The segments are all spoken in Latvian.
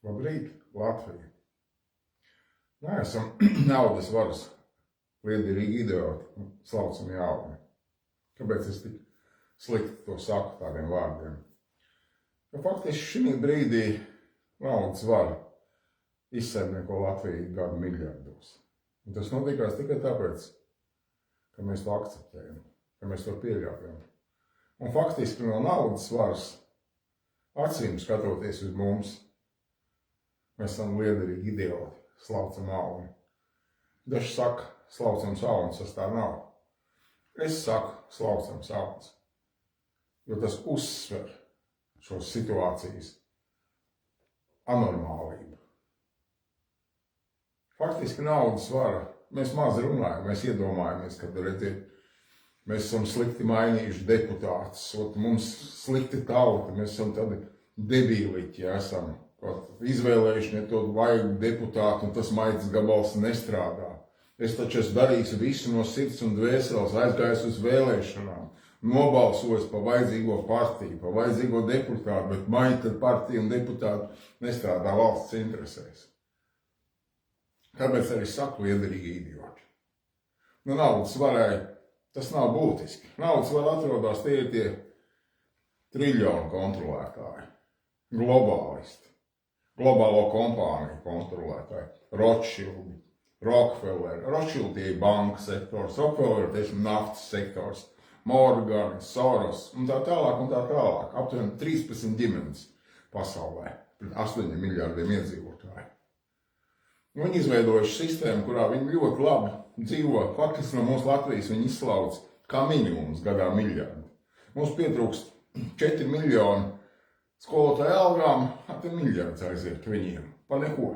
Labrīt, Latvija. Neesam naudas varas liederīgi idioti, slaucam jauni. Kāpēc es tik slikti to saku tādiem vārdiem? Jo faktiski šī brīdī naudas vara izsaimnieko Latviju gadu miljardos. Un tas notikās tikai tāpēc, ka mēs to akceptējam, ka mēs to pieļaujam. Un faktiski no naudas varas acīm skatoties uz mums, mēs esam liederīgi idioti, slaucam auni. Daži saka, slaucam saunas, tas tā nav. Es saku, slaucam saunas, jo tas uzsver šos situācijas anormālību. Faktiski naudas vara, mēs maz runājam, mēs iedomājamies, kad redziet, mēs esam slikti mainījuši deputātus, mums slikti tauta, mēs esam tādi debīliķi, ja esam izvēlējuši ne to vajag deputātu, un tas maitas gabals nestrādā. Es taču esmu darījis visu no sirds un dvēseles, aizgājis uz vēlēšanām, nobalsojis pa vajadzīgo partiju, pa vajadzīgo deputātu, bet maita partija un deputātu nestrādā valsts interesēs. Kāpēc arī saku liederīgi idioti? Naudas varai tas nav būtiski. Naudas var atrodās tie triljonu kontrolētāji, globālisti, globālo kompāniju kontrolētāji, Rothschildi, Rockefeller, Rothschildi ir banka sektors, Rockefeller ir naftas sektors, Morgan, Soros un tā tālāk un tā tālāk. Aptuveni 13 ģimenes pasaulē, pret 8 miljardiem iedzīvotāju. Viņi izveidojuši sistēmu, kurā viņi ļoti labi dzīvo. Faktiski no mūsu Latvijas viņi izslauc kā minimums gadā miljardi. Mums pietrūkst 4 miljoni skolotāju algām, tad miljards aiziet viņiem. Pa neko.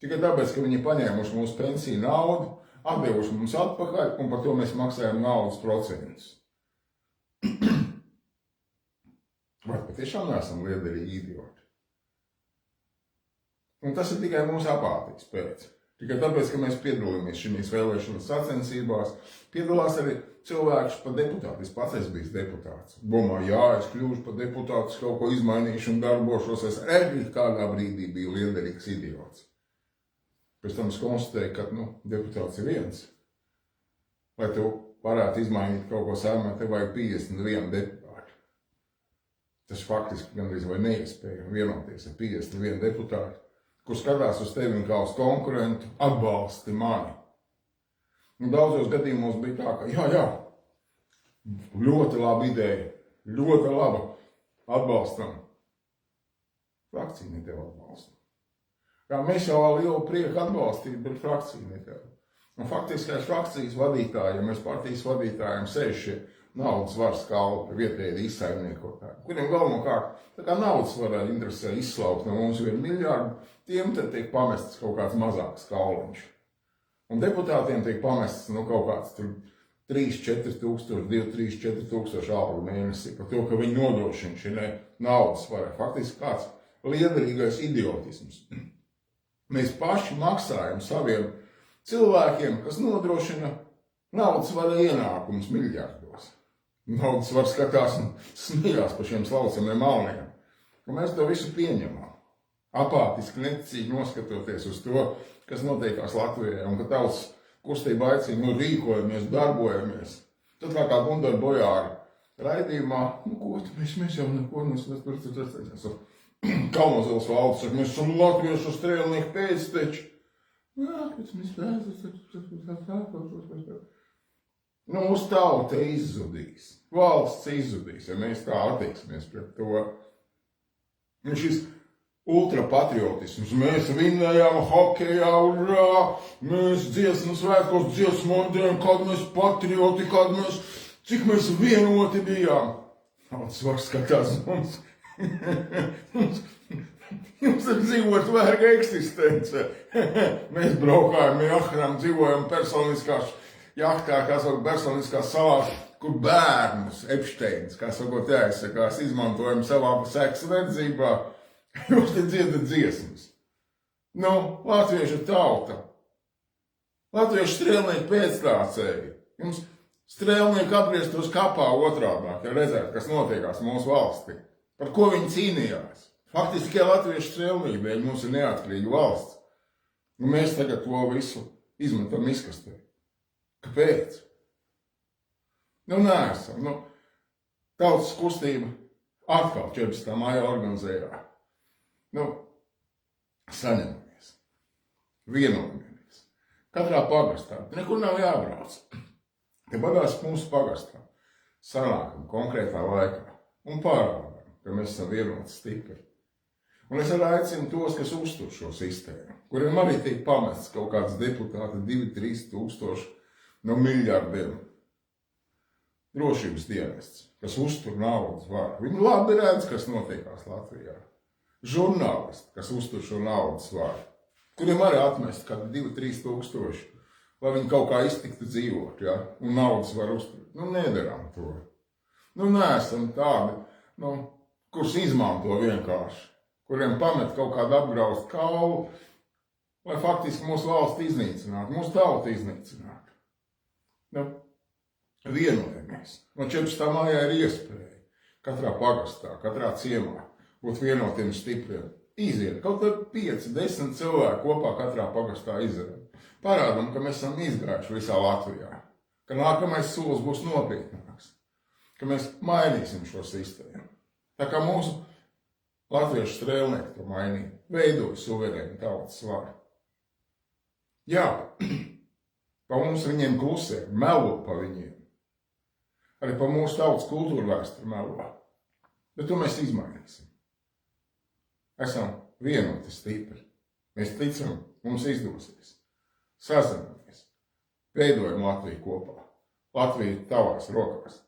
Tikai tāpēc, ka viņi paņēmuši mūsu pensiju naudu, atdevuši mums atpakaļ, un par to mēs maksājam naudas procentus. Vai patiešām neesam liederīgi idioti? Un tas ir tikai mūsu apātijas pēc. Tikai tāpēc, ka mēs piedalāmies šīs vēlēšanas sacensībās, piedalās arī cilvēks par deputātu. Es pats esmu bijis deputāts. Domāju, jā, es kļūšu par deputātu, kaut ko izmainīšu un darbošos. Es arī kādā brīdī biju liederīgs idiots. Pēc tam es konstatēju, ka deputāts ir viens. Lai tu varētu izmainīt kaut ko saimē, tev vajag 51 deputātu. Tas faktiski gandrīz vai neiespēja vienoties ar 51 deputātu, kur skatās uz tevi un kā uz konkurentu, atbalsti mani. Un daudzos gadījumos bija tā, ka jā, ļoti laba ideja, ļoti laba, atbalstam. Frakcija ne tev atbalsta. Jā, mēs jau lielu prieku atbalstīt, bet frakcija ne tev. Un faktiski kā frakcijas vadītāji, mēs partijas vadītājiem sēž šie naudas varas kalpi, vietēji izsaimniekotāji, kuriem galvenokārt tā kā naudas varā interesē izslaukt no mums 1 miljardu, tiem tad tiek pamests kaut kāds mazāks kauliņš. Un deputātiem tiek pamests kaut kāds 3-4 tūkstoši, 2-3-4 tūkstoši algu mēnesī par to, ka viņi nodrošina šī naudas varai. Faktiski kāds liederīgais idiotisms. Mēs paši maksājam saviem cilvēkiem, kas nodrošina naudas vara ienākums miljardos. Naudas var skatās un smījās par šiem slaucamiem malniem. Un mēs to visu pieņemam. Apātiski neticīgi noskatoties uz to, kas notiekās Latvijā, un ka tautas kustība aicina, rīkojamies, darbojamies. Tad kā Gundara Bojāra raidījumā, ko mēs jau neko, Kalnozeles valdes saka, mēs esam latviešu strēlnieku pēcteči. Mūsu tauta izzudīs, valsts izzudīs, ja mēs tā attieksimies pret to. Un šis ultrapatriotisms, mēs vinnējām hokejā, urā, mēs dziesmu svētkos dziesmodējām, kad mēs patrioti, cik mēs vienoti bijām. Naudas var skatās mums. Jums ir dzīvot vērga eksistence. Mēs braukājam jahtām, dzīvojam personiskās jahtā, personiskās salās, kur bērnus Epsteins, jāizsakās, izmantojam savā seks verdzībā. Jūs te dziedat dziesmas. Latviešu tauta. Latviešu strēlnieki pēctācēji. Jums strēlnieki apgrieztos kapā otrādāk, ja redzētu, kas notiekās mūsu valstī. Par ko viņi cīnījās? Faktiski tikai latviešu strēlnieku dēļ mums ir neatkarīga valsts. Un mēs tagad to visu izmetam izkastē. Kāpēc? Neesam. Tautas kustība atkal 14. maijā organizējā. Saņemamies. Vienojamies. Katrā pagastā. Nekur nav jābrauc. Te bagās mūsu pagastā. Sanākam konkrētā laikā. Un pārādām, ka mēs esam vienoti stipri. Un es arī aicinu tos, kas uztur šo sistēmu, kuriem arī tiek pamests kaut kāds deputāti 2-3 tūkstoši no miljardiem. Drošības dienests, kas uztur naudas varu. Viņi labi redz, kas notiekās Latvijā. Žurnālisti, kas uztur šo naudas varu, kuriem arī atmest kādi 2-3 tūkstoši, lai viņi kaut kā iztiktu dzīvot, ja? Un naudas var uzturēt. Nedarām to. Neesam tādi, kurus izmanto vienkārši, kuriem pamet kaut kādu apgraustu kaulu, lai faktiski mūsu valsts iznīcinātu, mūsu tautu iznīcinātu. Vienojamies. No 14. maijā ir iespēja katrā pagastā, katrā ciemā būt vienotiem stipriem. Iziet, kaut ar 5-10 cilvēku kopā katrā pagastā iziet. Parādam, ka mēs esam izgājuši visā Latvijā, ka nākamais solis būs nopietnāks, ka mēs mainīsim šo sistēmu. Tā kā mūsu latviešu strēlnieki to mainīja, veidoja suverēnu tautas varu. Jā, pa mums viņiem klusē, melo pa viņiem. Arī pa mūsu tautas kultūru vēsturi melo. Bet to mēs izmainīsim. Esam vienoti stipri. Mēs ticam, mums izdosies. Sazinamies. Veidojam Latviju kopā. Latvija tavās rokās.